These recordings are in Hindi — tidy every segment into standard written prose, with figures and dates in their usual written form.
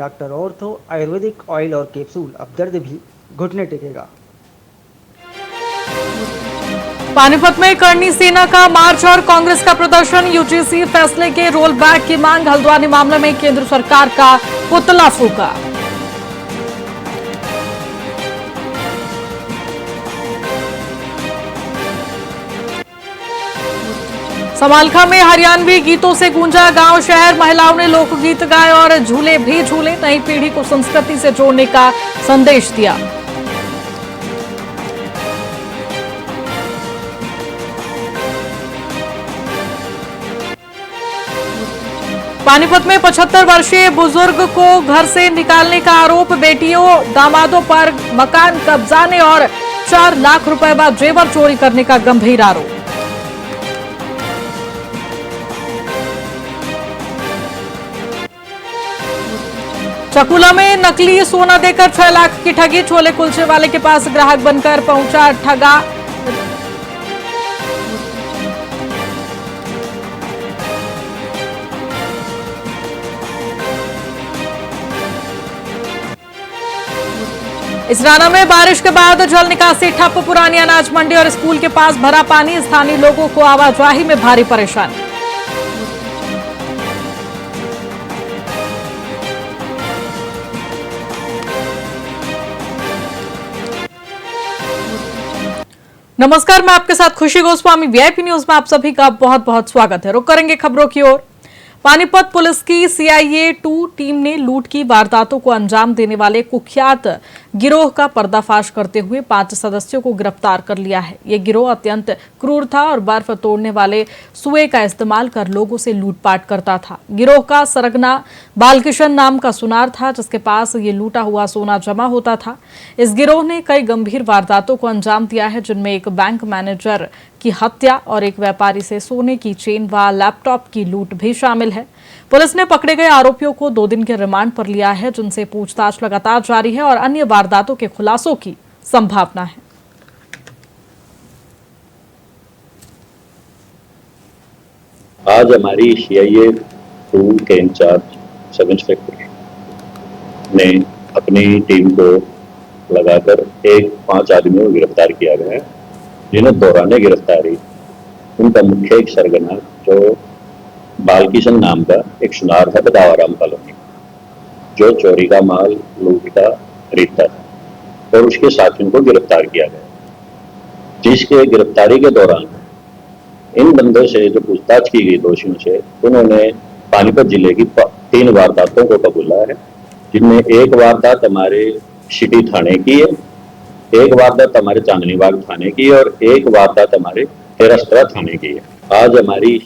डॉक्टर ऑर्थो आयुर्वेदिक ऑयल और कैप्सूल, अब दर्द भी घुटने टेकेगा। पानीपत में करनी सेना का मार्च और कांग्रेस का प्रदर्शन, यूजीसी फैसले के रोल बैक की मांग, हल्द्वानी मामले में केंद्र सरकार का पुतला फूका। समालखा में हरियाणवी गीतों से गूंजा गांव शहर, महिलाओं ने लोकगीत गाए और झूले भी झूले, नई पीढ़ी को संस्कृति से जोड़ने का संदेश दिया। पानीपत में 75 वर्षीय बुजुर्ग को घर से निकालने का आरोप, बेटियों दामादों पर मकान कब्जाने और 4 लाख रुपए बाद जेवर चोरी करने का गंभीर आरोप। चकुला में नकली सोना देकर 6 लाख की ठगी, छोले कुलचे वाले के पास ग्राहक बनकर पहुंचा ठगा। इसराना में बारिश के बाद जल निकासी ठप, पुरानी अनाज मंडी और स्कूल के पास भरा पानी, स्थानीय लोगों को आवाजाही में भारी परेशानी। नमस्कार, मैं आपके साथ खुशी गोस्वामी। वीआईपी न्यूज में आप सभी का बहुत बहुत स्वागत है। रुक करेंगे खबरों की ओर। पानीपत पुलिस की CIA 2 टीम ने लूट की वारदातों को अंजाम देने वाले कुख्यात गिरोह का पर्दाफाश करते हुए 5 सदस्यों को गिरफ्तार कर लिया है। ये गिरोह अत्यंत क्रूर था और बर्फ तोड़ने वाले सुए का इस्तेमाल कर लोगों से लूटपाट करता था। गिरोह का सरगना बालकिशन नाम का सुनार था, जिसके पास ये लूटा हुआ सोना जमा होता था। इस गिरोह ने कई गंभीर वारदातों को अंजाम दिया है, जिनमें एक बैंक मैनेजर की हत्या और एक व्यापारी से सोने की चेन व लैपटॉप की लूट भी शामिल है। पुलिस ने पकड़े गए आरोपियों को 2 दिन के रिमांड पर लिया है, जिनसे पूछताछ लगातार जारी है और अन्य वारदातों के खुलासों की संभावना है। आज हमारी CIA 2 के इंचार्ज सब इंस्पेक्टर ने अपनी टीम को लगाकर 5 आदमियों को गिरफ्तार किया गया है, जिन्हें दौरान गिरफ्तारी उनका मुख्य एक सरगना जो बालकिशन नाम का एक सुनार था बदावाराम कॉलोनी, जो चोरी का माल लूट का खरीदता था, और उसके साथियों को गिरफ्तार किया गया, जिसके गिरफ्तारी के दौरान इन बंदों से जो पूछताछ की गई दोषियों से, उन्होंने पानीपत जिले की 3 वारदातों को कबूला है, जिनमें एक वारदात हमारे सिटी थाने की है, एक वारदात हमारे चांदनी बाग थाने की और एक वारदात हमारे तेरस्त्रा थाने की है। आज हमारी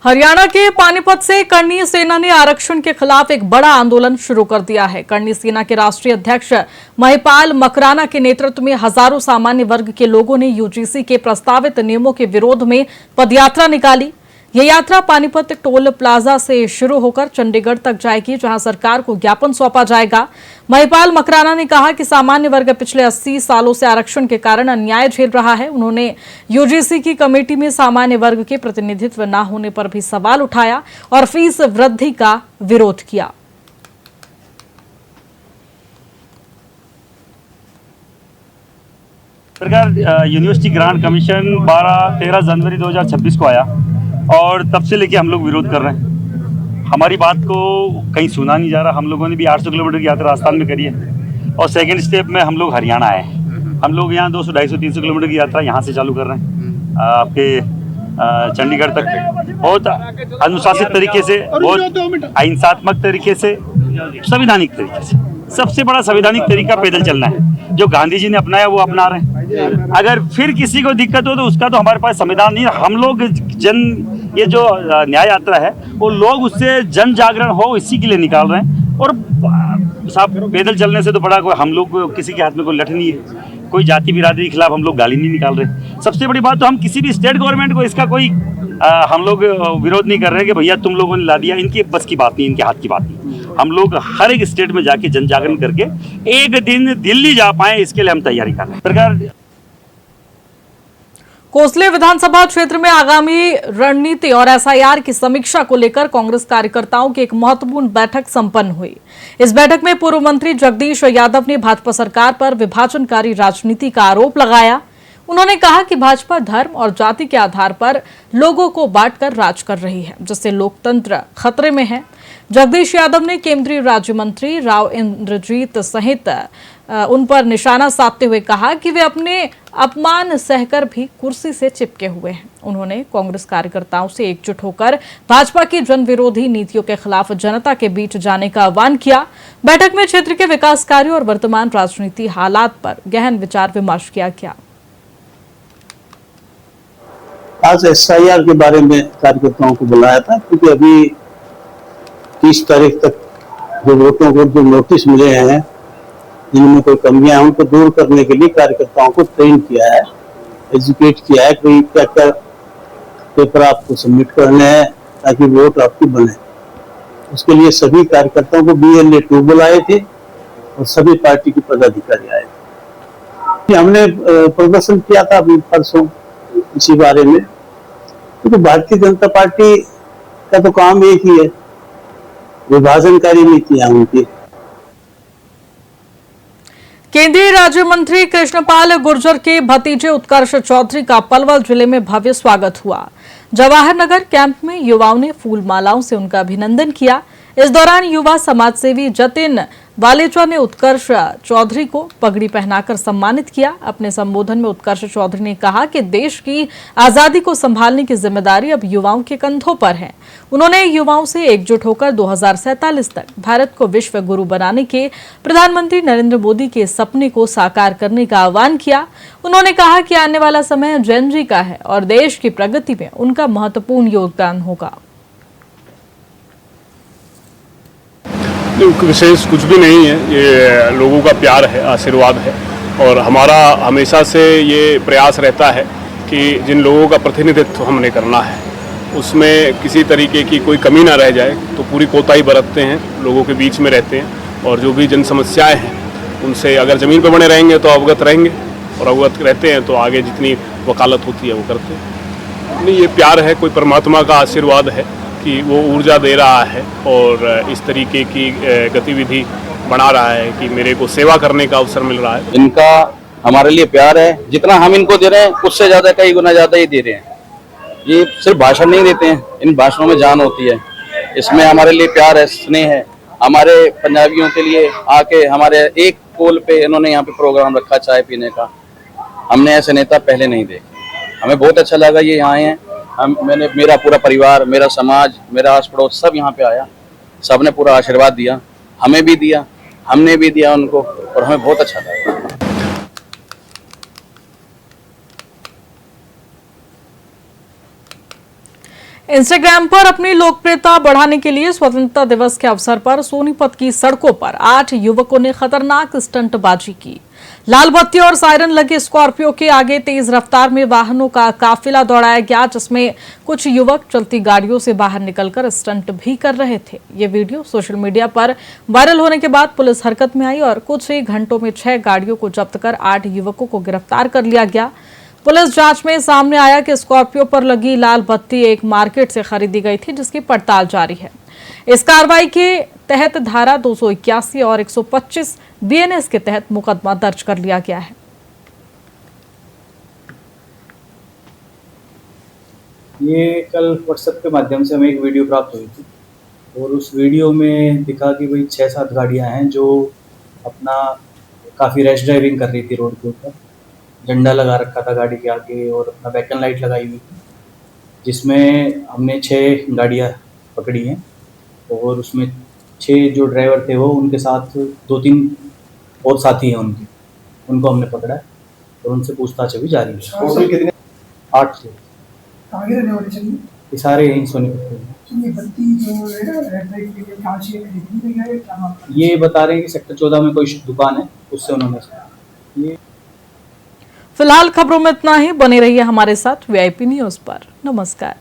हरियाणा के पानीपत से करनी सेना ने आरक्षण के खिलाफ एक बड़ा आंदोलन शुरू कर दिया है। करनी सेना के राष्ट्रीय अध्यक्ष महिपाल मकराना के नेतृत्व में हजारों सामान्य वर्ग के लोगों ने यूजीसी के प्रस्तावित नियमों के विरोध में पदयात्रा निकाली। यह यात्रा पानीपत टोल प्लाजा से शुरू होकर चंडीगढ़ तक जाएगी, जहां सरकार को ज्ञापन सौंपा जाएगा। महिपाल मकराना ने कहा कि सामान्य वर्ग पिछले 80 सालों से आरक्षण के कारण अन्याय झेल रहा है। उन्होंने यूजीसी की कमेटी में सामान्य वर्ग के प्रतिनिधित्व न होने पर भी सवाल उठाया और फीस वृद्धि का विरोध किया। सरकार यूनिवर्सिटी ग्रांट कमीशन 13 जनवरी 2026 को आया और तब से लेके हम लोग विरोध कर रहे हैं। हमारी बात को कहीं सुना नहीं जा रहा। हम लोगों ने भी 800 किलोमीटर की यात्रा राजस्थान में करी है और सेकंड स्टेप में हम लोग हरियाणा आए हैं। हम लोग यहाँ 200, 250, 300 किलोमीटर की यात्रा यहाँ से चालू कर रहे हैं आपके चंडीगढ़ तक। बहुत अनुशासित तरीके से, बहुत अहिंसात्मक तरीके से, संवैधानिक तरीके से। सबसे बड़ा संवैधानिक तरीका पैदल चलना है, जो गांधी जी ने अपनाया वो अपना रहे हैं। अगर फिर किसी को दिक्कत हो तो उसका तो हमारे पास संविधान नहीं है। हम लोग ये जो न्याय यात्रा है वो लोग उससे जन जागरण हो इसी के लिए निकाल रहे हैं। और साहब पैदल चलने से तो बड़ा कोई हम लोग किसी के हाथ में कोई लठ नहीं है, कोई जाति बिरादरी के खिलाफ हम लोग गाली नहीं निकाल रहे। सबसे बड़ी बात तो हम किसी भी स्टेट गवर्नमेंट को इसका कोई हम लोग विरोध नहीं कर रहे हैं कि भैया तुम लोगों ने ला दिया। इनकी बस की बात नहीं, इनके हाथ की बात नहीं। हम लोग हर एक स्टेट में जाके जन जागरण करके एक दिन दिल्ली जा पाए, इसके लिए हम तैयारी कर रहे हैं। सरकार कोसले विधानसभा क्षेत्र में आगामी रणनीति और एसआईआर की समीक्षा को लेकर कांग्रेस कार्यकर्ताओं की एक महत्वपूर्ण बैठक संपन्न हुई। इस बैठक में पूर्व मंत्री जगदीश यादव ने भाजपा सरकार पर विभाजनकारी राजनीति का आरोप लगाया। उन्होंने कहा कि भाजपा धर्म और जाति के आधार पर लोगों को बांटकर राज कर रही है, जिससे लोकतंत्र खतरे में है। जगदीश यादव ने केंद्रीय राज्य मंत्री राव इंद्रजीत सहित उन पर निशाना साधते हुए कहा कि वे अपने अपमान सहकर भी कुर्सी से चिपके हुए हैं। उन्होंने कांग्रेस कार्यकर्ताओं से एकजुट होकर भाजपा की जन विरोधी नीतियों के खिलाफ जनता के बीच जाने का आह्वान किया। बैठक में क्षेत्र के विकास कार्यों और वर्तमान राजनीति हालात पर गहन विचार विमर्श किया गया। आज एसआईआर के बारे में कार्यकर्ताओं को बुलाया था, क्योंकि अभी 30 तारीख तक जो वोटों को जो नोटिस मिले हैं जिनमें कोई कमियां हैं उनको दूर करने के लिए कार्यकर्ताओं को ट्रेन किया है, एजुकेट किया है कि क्या क्या पेपर आपको सबमिट करने हैं ताकि वोट आपकी बने। उसके लिए सभी कार्यकर्ताओं को BLA 2 बुलाए थे और सभी पार्टी के पदाधिकारी आए थे। हमने प्रदर्शन किया था अभी परसों इसी बारे में, क्योंकि भारतीय जनता पार्टी का तो काम एक ही है, विभाजनकारी नीतियां उनकी। केंद्रीय राज्य मंत्री कृष्णपाल गुर्जर के भतीजे उत्कर्ष चौधरी का पलवल जिले में भव्य स्वागत हुआ। जवाहर नगर कैंप में युवाओं ने फूल मालाओं से उनका अभिनंदन किया। इस दौरान युवा समाजसेवी जतिन वालेचा ने उत्कर्ष चौधरी को पगड़ी पहनाकर सम्मानित किया। अपने संबोधन में उत्कर्ष चौधरी ने कहा कि देश की आजादी को संभालने की जिम्मेदारी अब युवाओं के कंधों पर है। उन्होंने युवाओं से एकजुट होकर 2047 तक भारत को विश्व गुरु बनाने के प्रधानमंत्री नरेंद्र मोदी के सपने को साकार करने का आह्वान किया। उन्होंने कहा कि आने वाला समय जेन जी का है और देश की प्रगति में उनका महत्वपूर्ण योगदान होगा। विशेष कुछ भी नहीं है, ये लोगों का प्यार है, आशीर्वाद है। और हमारा हमेशा से ये प्रयास रहता है कि जिन लोगों का प्रतिनिधित्व हमने करना है उसमें किसी तरीके की कोई कमी ना रह जाए, तो पूरी कोताही बरतते हैं, लोगों के बीच में रहते हैं और जो भी जन समस्याएं हैं उनसे अगर ज़मीन पर बने रहेंगे तो अवगत रहेंगे और अवगत रहते हैं तो आगे जितनी वकालत होती है वो करते हैं। नहीं, ये प्यार है, कोई परमात्मा का आशीर्वाद है कि वो ऊर्जा दे रहा है और इस तरीके की गतिविधि बना रहा है कि मेरे को सेवा करने का अवसर मिल रहा है। इनका हमारे लिए प्यार है, जितना हम इनको दे रहे हैं उससे ज़्यादा कई गुना ज़्यादा ही दे रहे हैं। ये सिर्फ भाषण नहीं देते हैं, इन भाषणों में जान होती है। इसमें हमारे लिए प्यार है, स्नेह है। हमारे पंजाबियों के लिए आके हमारे एक पोल पे इन्होंने यहाँ पे प्रोग्राम रखा चाय पीने का। हमने ऐसे नेता पहले नहीं देखे, हमें बहुत अच्छा लगा ये यहाँ आए हैं। मेरा पूरा परिवार, मेरा समाज, मेरा आस पड़ोस सब यहाँ पे आया, सबने पूरा आशीर्वाद दिया, हमें भी दिया, हमने भी दिया उनको और हमें बहुत अच्छा लगा। इंस्टाग्राम पर अपनी लोकप्रियता बढ़ाने के लिए स्वतंत्रता दिवस के अवसर पर सोनीपत की सड़कों पर 8 युवकों ने खतरनाक स्टंटबाजी की। लाल बत्ती और सायरन लगे स्कॉर्पियो के आगे तेज रफ्तार में वाहनों का काफिला दौड़ाया गया, जिसमें कुछ युवक चलती गाड़ियों से बाहर निकलकर स्टंट भी कर रहे थे। ये वीडियो सोशल मीडिया पर वायरल होने के बाद पुलिस हरकत में आई और कुछ ही घंटों में 6 गाड़ियों को जब्त कर 8 युवकों को गिरफ्तार कर लिया गया। पुलिस जांच में सामने आया कि स्कॉर्पियो पर लगी लाल बत्ती एक मार्केट से खरीदी गई थी, जिसकी पड़ताल जारी है। इस कार्रवाई के तहत धारा 281 और 125 BNS के तहत मुकदमा दर्ज कर लिया गया है। ये कल व्हाट्सएप के माध्यम से हमें एक वीडियो प्राप्त हुई थी और उस वीडियो में दिखा कि भाई 6-7 गाड़ियां हैं जो अपना काफ़ी रैश ड्राइविंग कर रही थी रोड के ऊपर। झंडा लगा रखा था गाड़ी के आगे और अपना बैकन लाइट लगाई हुई थी, जिसमें हमने 6 गाड़ियां पकड़ी हैं और उसमें 6 जो ड्राइवर थे वो उनके साथ 2-3 और साथी हैं उनको हमने पकड़ा है और उनसे पूछताछ अभी जारी है। टोटल कितने? 8 से आगे रहने वाले चाहिए। ये सारे यहीं सोनीपत के हैं। तो ये बत्ती जो है ना रेड लाइट के लिए कहाँ से खरीदी गई है, क्या मामला? ये बता रहे हैं कि सेक्टर 14 में कोई दुकान है, उससे उन्होंने ये। फिलहाल खबरों में इतना ही। बने रहिए हमारे साथ VIP न्यूज पर। नमस्कार।